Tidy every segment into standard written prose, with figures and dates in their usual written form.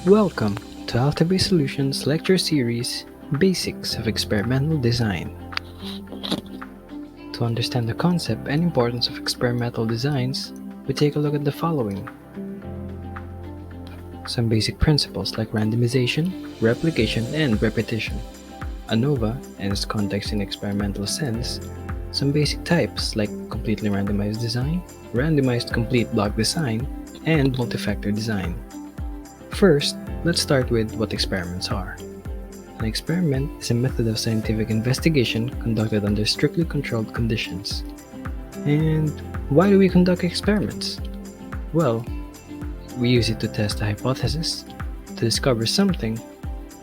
Welcome to Altabay Solutions Lecture Series Basics of Experimental Design. To understand the concept and importance of experimental designs, we take a look at the following. Some basic principles like randomization, replication, and repetition. ANOVA and its context in experimental sense. Some basic types like completely randomized design, randomized complete block design, and multi-factor design. First, let's start with what experiments are. An experiment is a method of scientific investigation conducted under strictly controlled conditions. And why do we conduct experiments? Well, we use it to test a hypothesis, to discover something,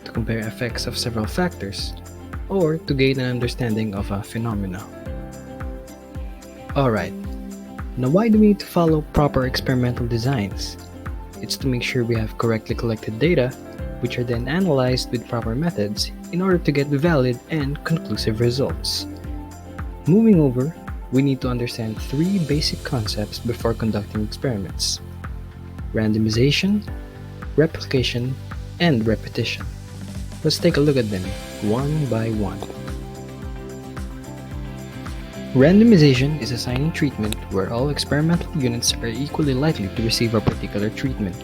to compare effects of several factors, or to gain an understanding of a phenomena. Alright, now why do we need to follow proper experimental designs? It's to make sure we have correctly collected data, which are then analyzed with proper methods in order to get valid and conclusive results. Moving over, we need to understand three basic concepts before conducting experiments: randomization, replication, and repetition. Let's take a look at them one by one. Randomization is assigning treatment where all experimental units are equally likely to receive a particular treatment.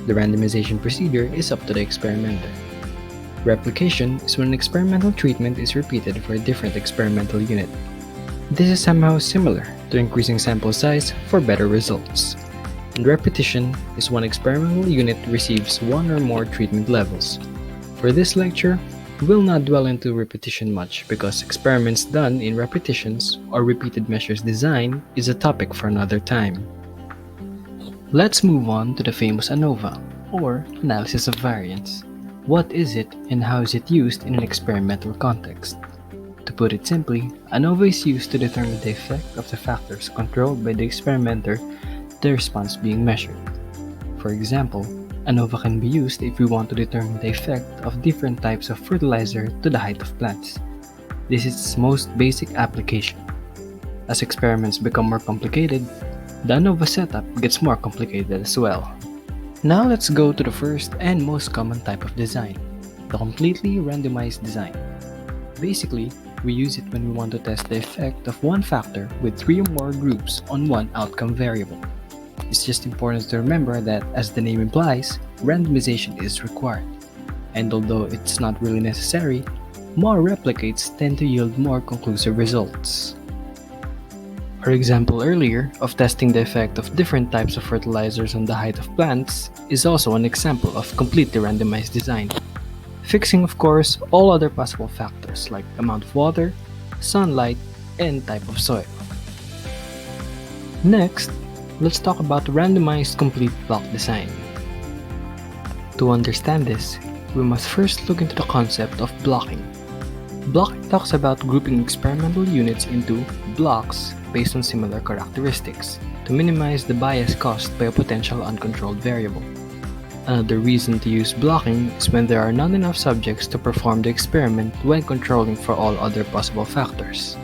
The randomization procedure is up to the experimenter. Replication is when an experimental treatment is repeated for a different experimental unit. This is somehow similar to increasing sample size for better results. And repetition is when experimental unit receives one or more treatment levels. For this lecture, we'll not dwell into repetition much because experiments done in repetitions or repeated measures design is a topic for another time. Let's move on to the famous ANOVA, or analysis of variance. What is it and how is it used in an experimental context? To put it simply, ANOVA is used to determine the effect of the factors controlled by the experimenter to the response being measured. For example, ANOVA can be used if we want to determine the effect of different types of fertilizer to the height of plants. This is its most basic application. As experiments become more complicated, the ANOVA setup gets more complicated as well. Now let's go to the first and most common type of design, the completely randomized design. Basically, we use it when we want to test the effect of one factor with three or more groups on one outcome variable. It's just important to remember that, as the name implies, randomization is required. And although it's not really necessary, more replicates tend to yield more conclusive results. Our example earlier of testing the effect of different types of fertilizers on the height of plants is also an example of completely randomized design, fixing of course all other possible factors like amount of water, sunlight, and type of soil. Next, let's talk about randomized complete block design. To understand this, we must first look into the concept of blocking. Blocking talks about grouping experimental units into blocks based on similar characteristics to minimize the bias caused by a potential uncontrolled variable. Another reason to use blocking is when there are not enough subjects to perform the experiment when controlling for all other possible factors.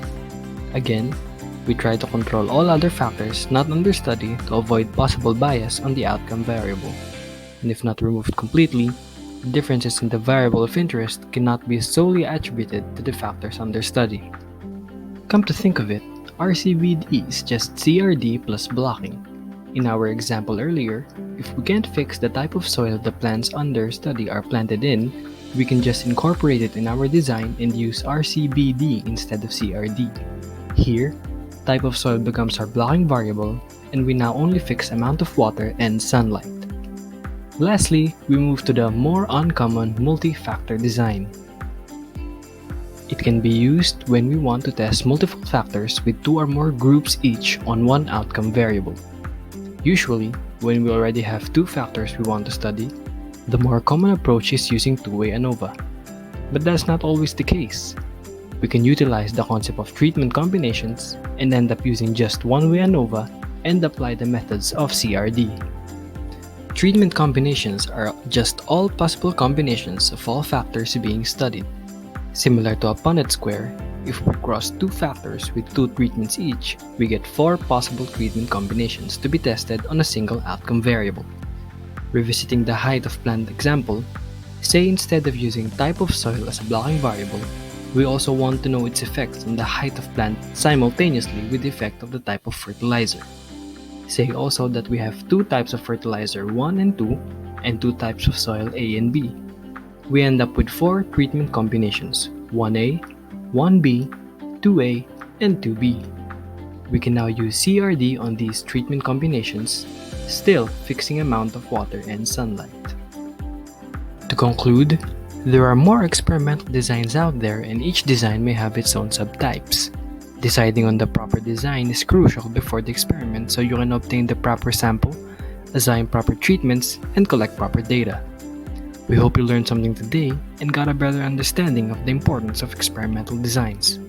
Again, we try to control all other factors not under study to avoid possible bias on the outcome variable. And if not removed completely, the differences in the variable of interest cannot be solely attributed to the factors under study. Come to think of it, RCVD is just CRD plus blocking. In our example earlier, if we can't fix the type of soil the plants under study are planted in, we can just incorporate it in our design and use RCBD instead of CRD. Here, type of soil becomes our blocking variable, and we now only fix amount of water and sunlight. Lastly, we move to the more uncommon multi-factor design. It can be used when we want to test multiple factors with two or more groups each on one outcome variable. Usually, when we already have two factors we want to study, the more common approach is using two-way ANOVA. But that's not always the case. We can utilize the concept of treatment combinations and end up using just one-way ANOVA and apply the methods of CRD. Treatment combinations are just all possible combinations of all factors being studied. Similar to a Punnett square, if we cross two factors with two treatments each, we get four possible treatment combinations to be tested on a single outcome variable. Revisiting the height of plant example, say instead of using type of soil as a blocking variable, we also want to know its effects on the height of plant simultaneously with the effect of the type of fertilizer. Say also that we have two types of fertilizer 1 and 2 and two types of soil A and B. We end up with 4 treatment combinations 1A, 1B, 2A, and 2B. We can now use CRD on these treatment combinations, still fixing amount of water and sunlight. To conclude, there are more experimental designs out there and each design may have its own subtypes. Deciding on the proper design is crucial before the experiment so you can obtain the proper sample, assign proper treatments, and collect proper data. We hope you learned something today and got a better understanding of the importance of experimental designs.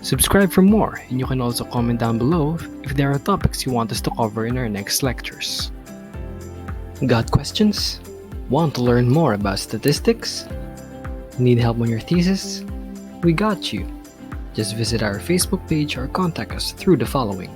Subscribe for more, and you can also comment down below if there are topics you want us to cover in our next lectures. Got questions? Want to learn more about statistics? Need help on your thesis? We got you. Just visit our Facebook page or contact us through the following.